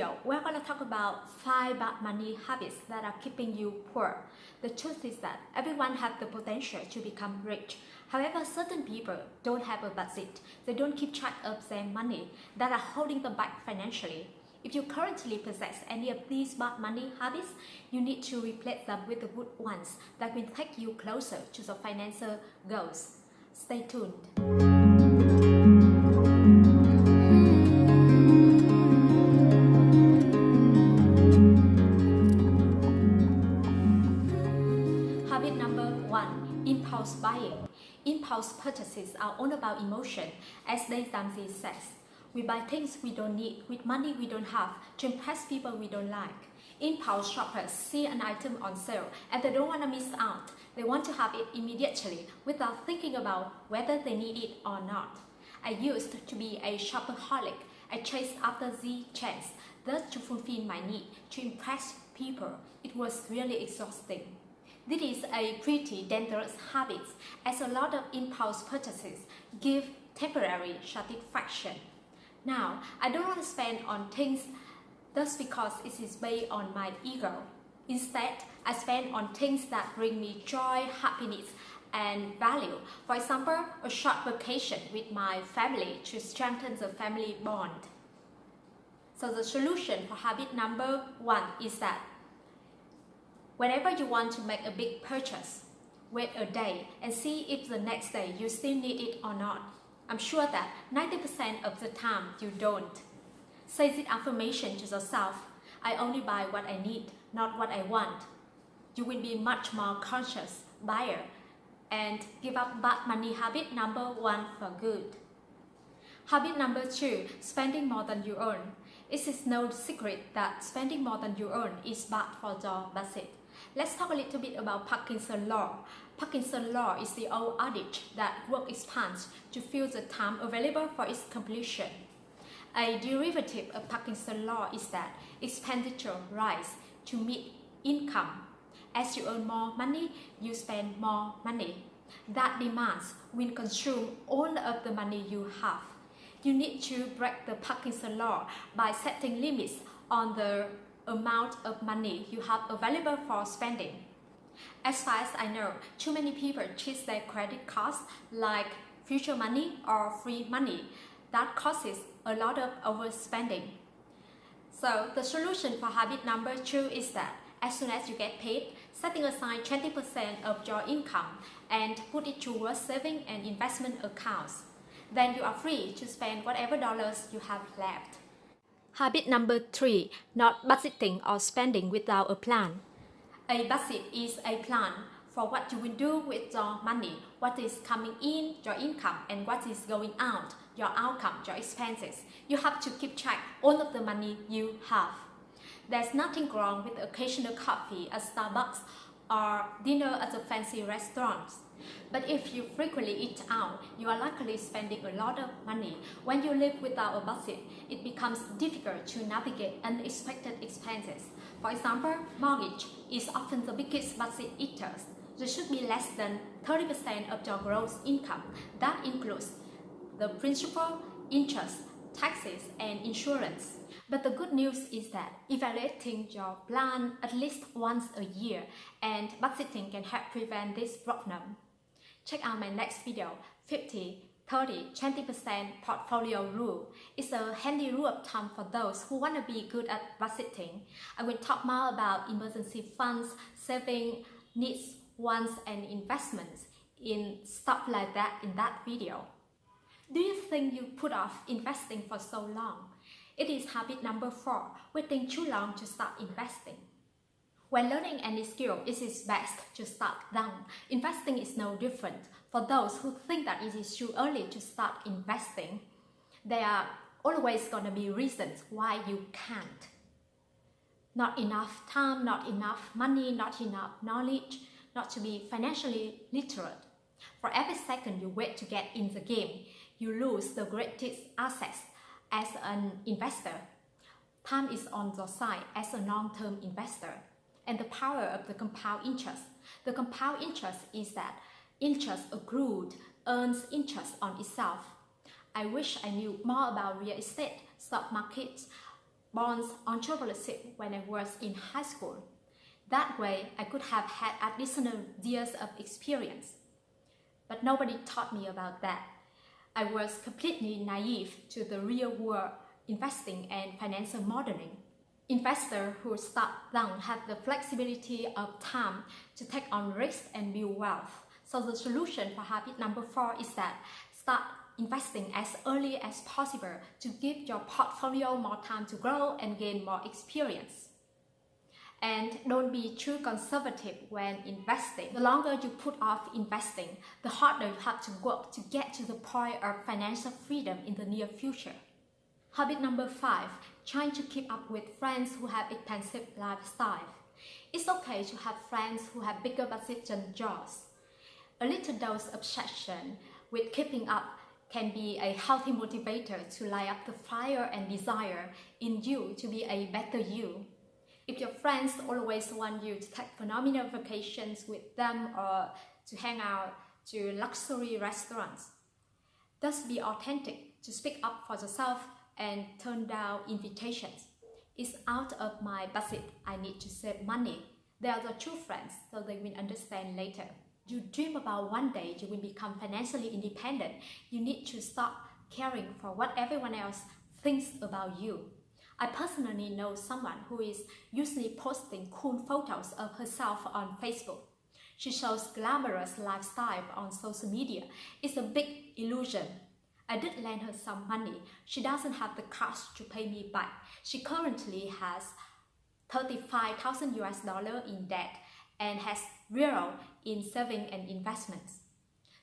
video, we're going to talk about 5 bad money habits that are keeping you poor. The truth is that everyone has the potential to become rich. However, certain people don't have a budget. They don't keep track of their money that are holding them back financially. If you currently possess any of these bad money habits, you need to replace them with the good ones that will take you closer to the financial goals. Stay tuned. Habit number 1. Impulse buying. Impulse purchases are all about emotion, as Dave Ramsey says. We buy things we don't need with money we don't have to impress people we don't like. Impulse shoppers see an item on sale and they don't want to miss out. They want to have it immediately without thinking about whether they need it or not. I used to be a shopaholic. I chased after the chance, thus to fulfill my need to impress people. It was really exhausting. This is a pretty dangerous habit, as a lot of impulse purchases give temporary satisfaction. Now, I don't want to spend on things just because it is based on my ego. Instead, I spend on things that bring me joy, happiness, and value. For example, a short vacation with my family to strengthen the family bond. So the solution for habit number 1 is that whenever you want to make a big purchase, wait a day and see if the next day you still need it or not. I'm sure that 90% of the time you don't. Say this affirmation to yourself: I only buy what I need, not what I want. You will be much more conscious buyer and give up bad money habit number 1 for good. Habit number 2, spending more than you earn. It is no secret that spending more than you earn is bad for your budget. Let's talk a little bit about Parkinson's law. Parkinson's law is the old adage that work expands to fill the time available for its completion. A derivative of Parkinson's law is that expenditure rise to meet income. As you earn more money, you spend more money. That demands will consume all of the money you have. You need to break the Parkinson's law by setting limits on the amount of money you have available for spending. As far as I know, too many people treat their credit cards like future money or free money. That causes a lot of overspending. So the solution for habit number 2 is that as soon as you get paid, setting aside 20% of your income and put it towards saving and investment accounts. Then you are free to spend whatever dollars you have left. Habit number 3, not budgeting or spending without a plan. A budget is a plan for what you will do with your money, what is coming in, your income, and what is going out, your outcome, your expenses. You have to keep track all of the money you have. There's nothing wrong with occasional coffee at Starbucks or dinner at a fancy restaurants. But if you frequently eat out, you are likely spending a lot of money. When you live without a budget, it becomes difficult to navigate unexpected expenses. For example, mortgage is often the biggest budget eater. There should be less than 30% of your gross income. That includes the principal, interest, taxes, and insurance. But the good news is that evaluating your plan at least once a year and budgeting can help prevent this problem. Check out my next video, 50, 30, 20% portfolio rule. It's a handy rule of thumb for those who want to be good at budgeting. I will talk more about emergency funds, saving, needs, wants, and investments in stuff like that in that video. Do you think you put off investing for so long? It is habit number 4, waiting too long to start investing. When learning any skill, it is best to start down. Investing is no different. For those who think that it is too early to start investing, there are always going to be reasons why you can't. Not enough time, not enough money, not enough knowledge, not to be financially literate. For every second you wait to get in the game, you lose the greatest assets as an investor. Time is on your side as a long-term investor. And the power of the compound interest. The compound interest is that interest accrued earns interest on itself. I wish I knew more about real estate, stock markets, bonds, entrepreneurship when I was in high school. That way, I could have had additional years of experience. But nobody taught me about that. I was completely naive to the real world investing and financial modeling. Investors who start young have the flexibility of time to take on risks and build wealth. So the solution for habit number 4 is that start investing as early as possible to give your portfolio more time to grow and gain more experience. And don't be too conservative when investing. The longer you put off investing, the harder you have to work to get to the point of financial freedom in the near future. Habit number 5, trying to keep up with friends who have expensive lifestyle. It's okay to have friends who have bigger budget than yours. A little dose of obsession with keeping up can be a healthy motivator to light up the fire and desire in you to be a better you. If your friends always want you to take phenomenal vacations with them or to hang out to luxury restaurants, just be authentic, to speak up for yourself and turn down invitations. It's out of my budget, I need to save money. They are the true friends, so they will understand later. You dream about one day you will become financially independent. You need to stop caring for what everyone else thinks about you. I personally know someone who is usually posting cool photos of herself on Facebook. She shows glamorous lifestyle on social media. It's a big illusion. I did lend her some money. She doesn't have the cash to pay me back. She currently has $35,000 in debt and has zero in saving and investments.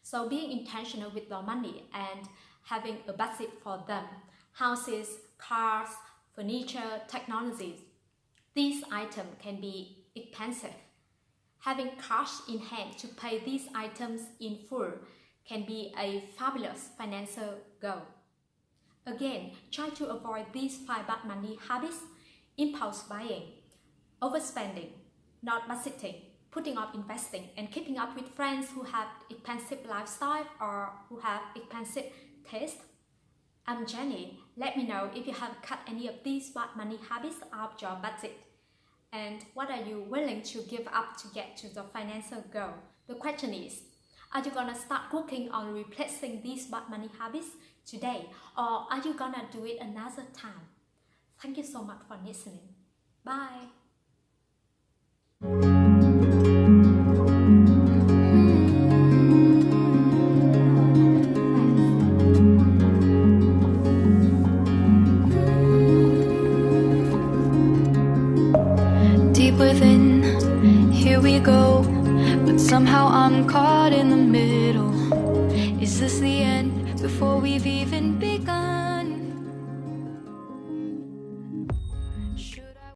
So being intentional with your money and having a budget for them, houses, cars, furniture, technologies, these items can be expensive. Having cash in hand to pay these items in full can be a fabulous financial goal. Again, try to avoid these 5 bad money habits: impulse buying, overspending, not budgeting, putting off investing, and keeping up with friends who have expensive lifestyle or who have expensive taste. I'm Jenny. Let me know if you have cut any of these bad money habits out of your budget. And what are you willing to give up to get to the financial goal? The question is, are you gonna start working on replacing these bad money habits today, or are you gonna do it another time? Thank you so much for listening. Bye. Deep within, here we go, but somehow I'm caught in the middle. Is this the end before we've even begun?